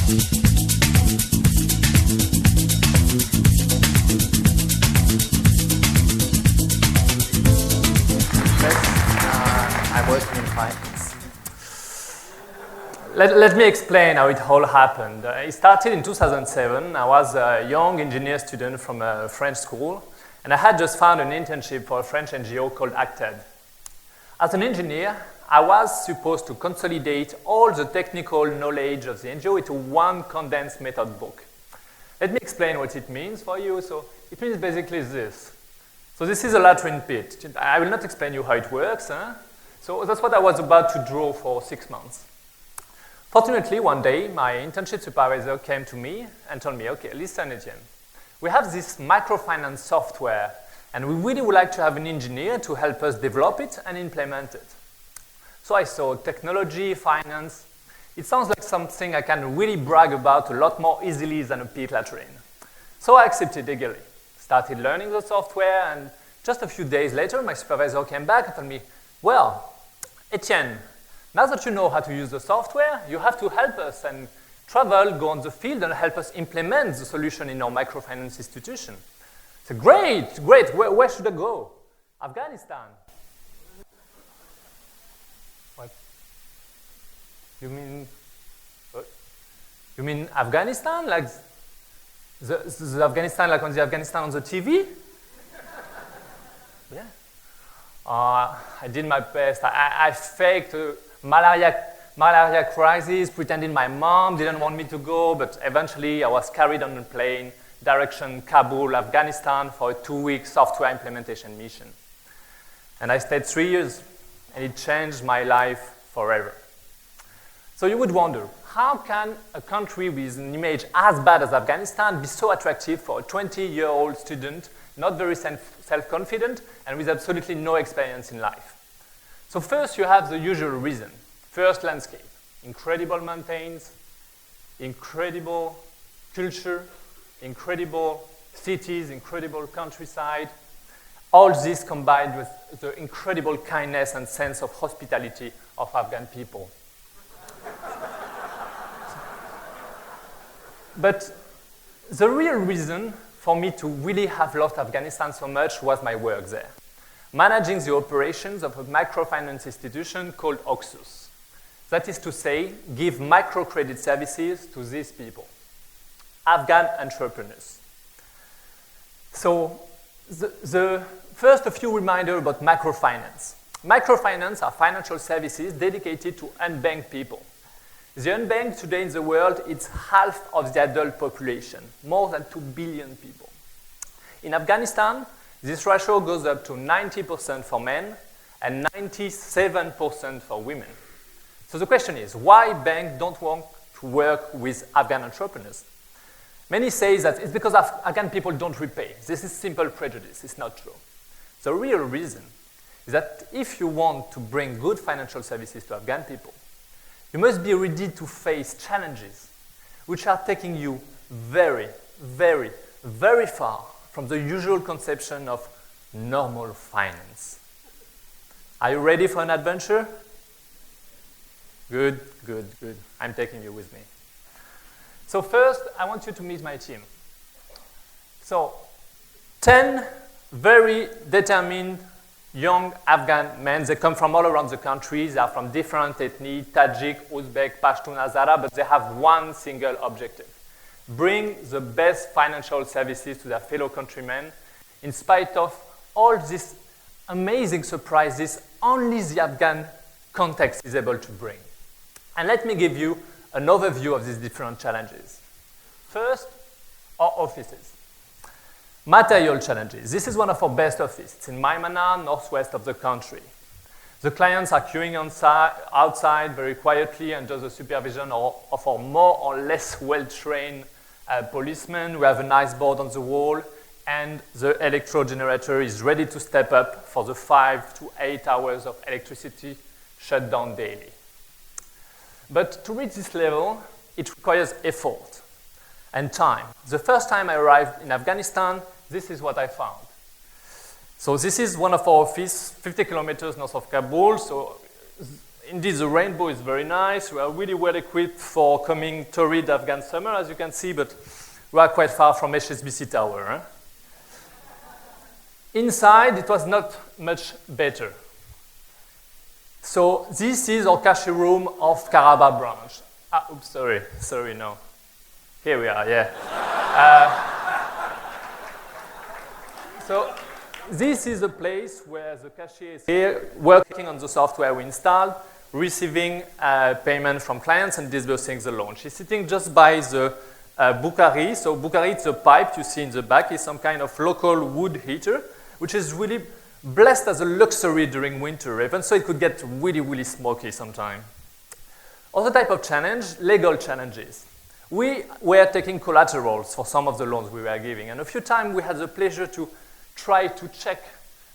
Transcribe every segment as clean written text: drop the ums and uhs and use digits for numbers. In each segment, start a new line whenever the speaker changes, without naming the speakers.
I'm working in finance. Let me explain how it all happened. It started in 2007. I was a young engineer student from a French school, and I had just found an internship for a French NGO called ACTED. As an engineer, I was supposed to consolidate all the technical knowledge of the NGO into one condensed method book. Let me explain what it means for you. So it means basically this. So this is a latrine pit. I will not explain you how it works. So that's what I was about to draw for 6 months. Fortunately, one day, my internship supervisor came to me and told me, okay, listen, Etienne, we have this microfinance software, and we really would like to have an engineer to help us develop it and implement it. So I saw technology, finance. It sounds like something I can really brag about a lot more easily than a pit latrine. So I accepted eagerly, started learning the software, and just a few days later, my supervisor came back and told me, well, Etienne, now that you know how to use the software, you have to help us and travel, go on the field, and help us implement the solution in our microfinance institution. I said, great. Where should I go? Afghanistan. What? You mean Afghanistan? Like the Afghanistan, like on the Afghanistan on the TV? Yeah. I did my best. I faked malaria crisis, pretending my mom didn't want me to go, but eventually I was carried on a plane, direction Kabul, Afghanistan, for a 2-week software implementation mission. And I stayed 3 years, and it changed my life forever. So you would wonder, how can a country with an image as bad as Afghanistan be so attractive for a 20-year-old student, not very self-confident, and with absolutely no experience in life? So first, you have the usual reason. First, landscape. Incredible mountains, incredible culture, incredible cities, incredible countryside. All this combined with the incredible kindness and sense of hospitality of Afghan people. But the real reason for me to really have loved Afghanistan so much was my work there, managing the operations of a microfinance institution called Oxus. That is to say, give microcredit services to these people, Afghan entrepreneurs. So first, a few reminders about microfinance. Microfinance are financial services dedicated to unbanked people. The unbanked today in the world, it's half of the adult population, more than 2 billion people. In Afghanistan, this ratio goes up to 90% for men and 97% for women. So the question is, why banks don't want to work with Afghan entrepreneurs? Many say that it's because Afghan people don't repay. This is simple prejudice. It's not true. The real reason is that if you want to bring good financial services to Afghan people, you must be ready to face challenges which are taking you very, very, very far from the usual conception of normal finance. Are you ready for an adventure? Good. I'm taking you with me. So first, I want you to meet my team. So, 10 very determined young Afghan men. They come from all around the country. They are from different ethnies, Tajik, Uzbek, Pashtun, Hazara, but they have one single objective: bring the best financial services to their fellow countrymen in spite of all these amazing surprises only the Afghan context is able to bring. And let me give you an overview of these different challenges. First, our offices. Material challenges. This is one of our best offices. It's in Maimana, northwest of the country. The clients are queuing outside very quietly under the supervision of our more or less well-trained policemen. We have a nice board on the wall, and the electro generator is ready to step up for the 5 to 8 hours of electricity shut down daily. But to reach this level, it requires effort and time. The first time I arrived in Afghanistan, this is what I found. So this is one of our offices, 50 kilometers north of Kabul. So indeed, the rainbow is very nice. We are really well equipped for coming torrid Afghan summer, as you can see, but we are quite far from HSBC Tower. Huh? Inside, it was not much better. So this is our cache room of Karabakh branch. Oops, sorry, no. Here we are, yeah. So this is a place where the cashier is here, working on the software we installed, receiving payment from clients and disbursing the loan. She's sitting just by the Bukhari. So Bukhari, it's a pipe you see in the back. It's some kind of local wood heater, which is really blessed as a luxury during winter, even so it could get really, really smoky sometime. Other type of challenge, legal challenges. We were taking collaterals for some of the loans we were giving, and a few times we had the pleasure to try to check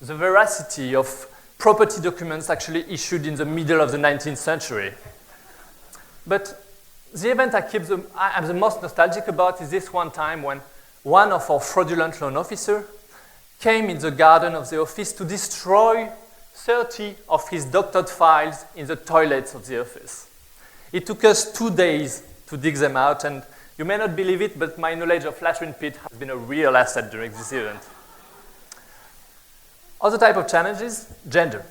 the veracity of property documents actually issued in the middle of the 19th century. But the event I'm the most nostalgic about is this one time when one of our fraudulent loan officers came in the garden of the office to destroy 30 of his doctored files in the toilets of the office. It took us 2 days to dig them out, and you may not believe it, but my knowledge of latrine pit has been a real asset during this event. Other type of challenges, gender.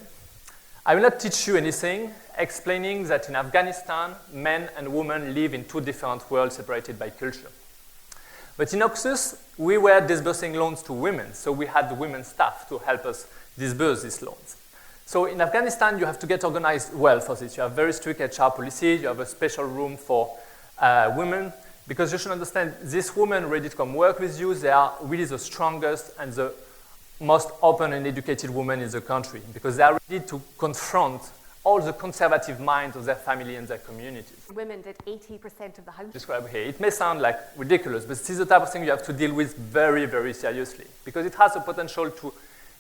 I will not teach you anything explaining that in Afghanistan, men and women live in 2 different worlds separated by culture. But in Oxus, we were disbursing loans to women, so we had the women staff to help us disburse these loans. So in Afghanistan, you have to get organized well for this. You have very strict HR policy, you have a special room for women, because you should understand, these women ready to come work with you, they are really the strongest and the most open and educated women in the country, because they are ready to confront all the conservative minds of their family and their communities.
Women did 80% of the house.
Described here. It may sound like ridiculous, but this is the type of thing you have to deal with very, very seriously, because it has the potential to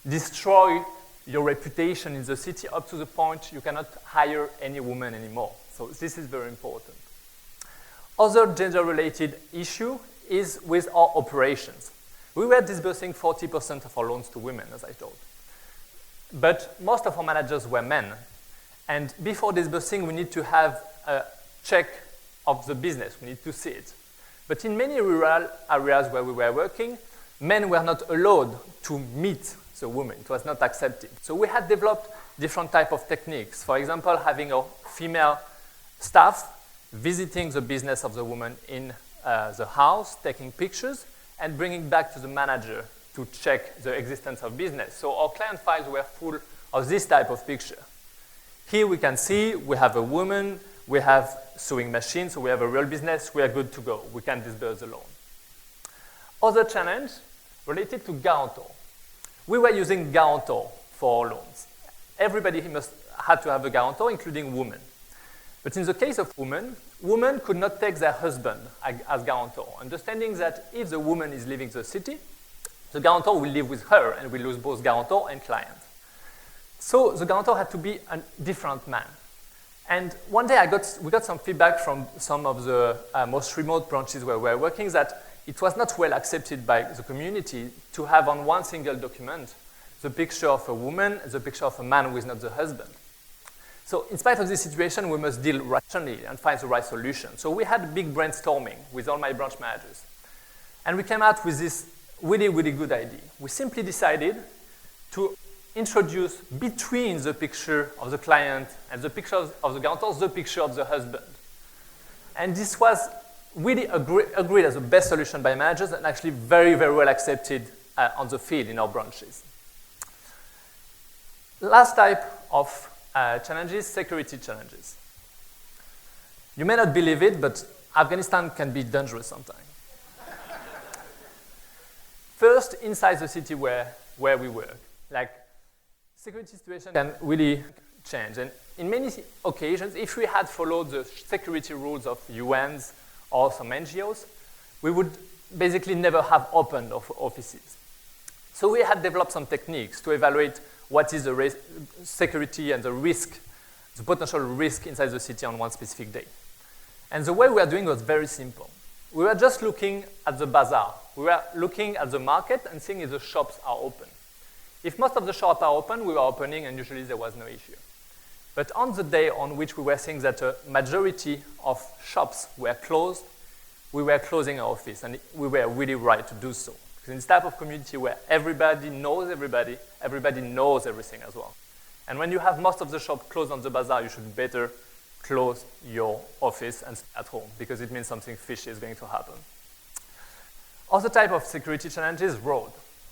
destroy your reputation in the city up to the point you cannot hire any woman anymore. So this is very important. Other gender-related issue is with our operations. We were disbursing 40% of our loans to women, as I told. But most of our managers were men. And before disbursing, we need to have a check of the business. We need to see it. But in many rural areas where we were working, men were not allowed to meet the women. It was not accepted. So we had developed different types of techniques. For example, having a female staff visiting the business of the woman in the house, taking pictures, and bringing back to the manager to check the existence of business. So our client files were full of this type of picture. Here we can see we have a woman, we have sewing machines, so we have a real business, we are good to go. We can disburse the loan. Other challenge related to guarantor. We were using guarantor for our loans. Everybody had to have a guarantor, including women. But in the case of women could not take their husband as guarantor, understanding that if the woman is leaving the city, the guarantor will live with her and will lose both guarantor and client. So the guarantor had to be a different man. And one day we got some feedback from some of the most remote branches where we were working that it was not well accepted by the community to have on one single document the picture of a woman, the picture of a man who is not the husband. So in spite of this situation, we must deal rationally and find the right solution. So we had a big brainstorming with all my branch managers. And we came out with this really, really good idea. We simply decided to introduce between the picture of the client and the picture of the guarantor, the picture of the husband. And this was really agreed as the best solution by managers and actually very, very well accepted on the field in our branches. Last type of challenges, security challenges. You may not believe it, but Afghanistan can be dangerous sometimes. First, inside the city where we work, like security situation can really change. And in many occasions, if we had followed the security rules of UNs or some NGOs, we would basically never have opened offices. So we had developed some techniques to evaluate what is the security and the risk, the potential risk inside the city on one specific day. And the way we were doing was very simple. We were just looking at the bazaar. We were looking at the market and seeing if the shops are open. If most of the shops are open, we were opening and usually there was no issue. But on the day on which we were seeing that a majority of shops were closed, we were closing our office, and we were really right to do so. Because in this type of community where everybody knows everybody, everybody knows everything as well. And when you have most of the shop closed on the bazaar, you should better close your office and stay at home, because it means something fishy is going to happen. Other type of security challenges, road.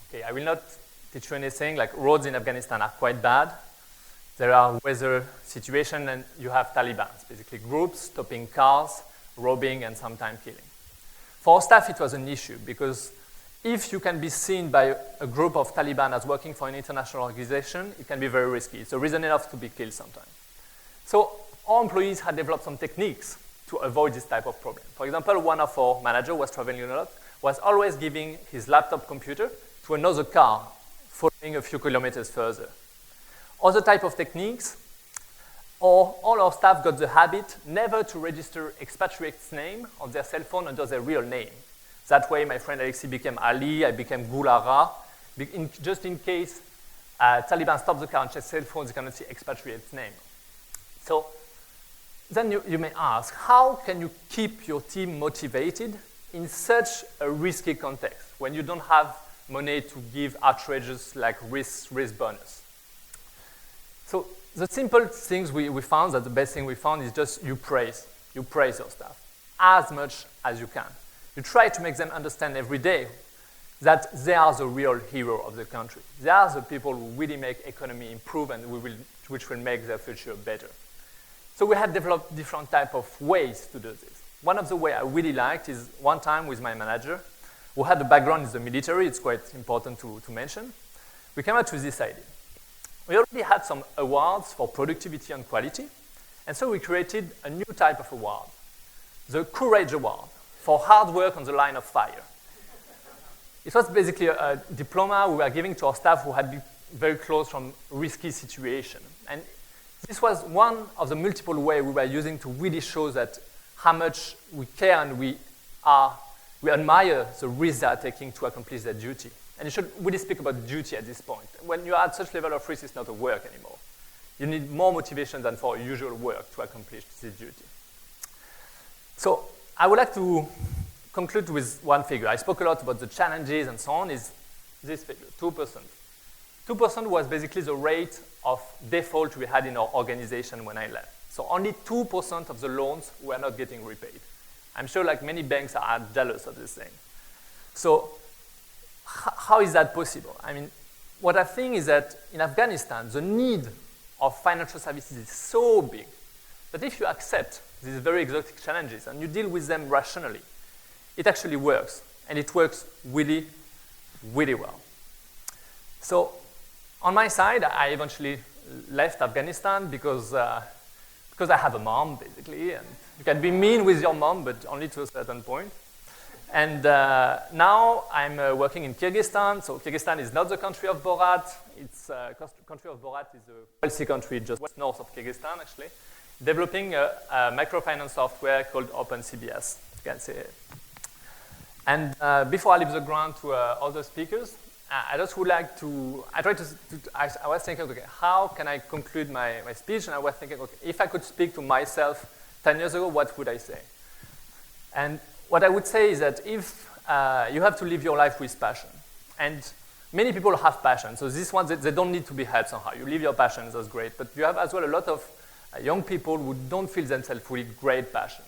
Okay, I will not teach you anything, like roads in Afghanistan are quite bad. There are weather situations, and you have Taliban, basically groups stopping cars, robbing, and sometimes killing. For our staff, it was an issue, because if you can be seen by a group of Taliban as working for an international organization, it can be very risky. It's a reason enough to be killed sometimes. So our employees had developed some techniques to avoid this type of problem. For example, one of our managers was traveling a lot, was always giving his laptop computer to another car following a few kilometers further. Other type of techniques, or all our staff got the habit never to register expatriates' name on their cell phone under their real name. That way, my friend Alexi became Ali, I became Gulara, just in case Taliban stops the car and checks cell phones, they cannot see expatriate's name. So then you may ask, how can you keep your team motivated in such a risky context when you don't have money to give outrageous like risk bonus? So the simple things we found, that the best thing we found is just you praise your staff as much as you can. You try to make them understand every day that they are the real hero of the country. They are the people who really make economy improve and which will make their future better. So we had developed different type of ways to do this. One of the ways I really liked is one time with my manager, who had a background in the military, it's quite important to mention, we came out with this idea. We already had some awards for productivity and quality, and so we created a new type of award, the Courage Award, for hard work on the line of fire. It was basically a diploma we were giving to our staff who had been very close from risky situation. And this was one of the multiple ways we were using to really show that how much we care and we admire the risk they are taking to accomplish their duty. And you should really speak about duty at this point. When you're at such level of risk, it's not a work anymore. You need more motivation than for usual work to accomplish this duty. So I would like to conclude with one figure. I spoke a lot about the challenges and so on, is this figure, 2%. 2% was basically the rate of default we had in our organization when I left. So only 2% of the loans were not getting repaid. I'm sure like many banks are jealous of this thing. So how is that possible? I mean, what I think is that in Afghanistan, the need of financial services is so big that if you accept these very exotic challenges and you deal with them rationally, it actually works. And it works really, really well. So on my side, I eventually left Afghanistan because I have a mom, basically. And you can be mean with your mom, but only to a certain point. And now I'm working in Kyrgyzstan. So Kyrgyzstan is not the country of Borat. It's country of Borat is a wealthy country just west north of Kyrgyzstan, actually, developing a microfinance software called OPENCBS. You can see it. And before I leave the ground to other speakers, I just would like to, I was thinking, okay, how can I conclude my speech? And I was thinking, okay, if I could speak to myself 10 years ago, what would I say? And what I would say is that if you have to live your life with passion, and many people have passion, so these ones, they don't need to be helped somehow. You live your passion, that's great, but you have as well a lot of young people who don't feel themselves with great passion.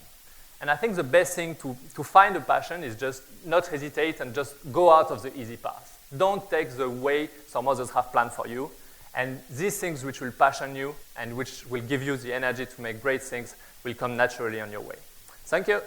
And I think the best thing to find a passion is just not hesitate and just go out of the easy path. Don't take the way some others have planned for you. And these things which will passion you and which will give you the energy to make great things will come naturally on your way. Thank you.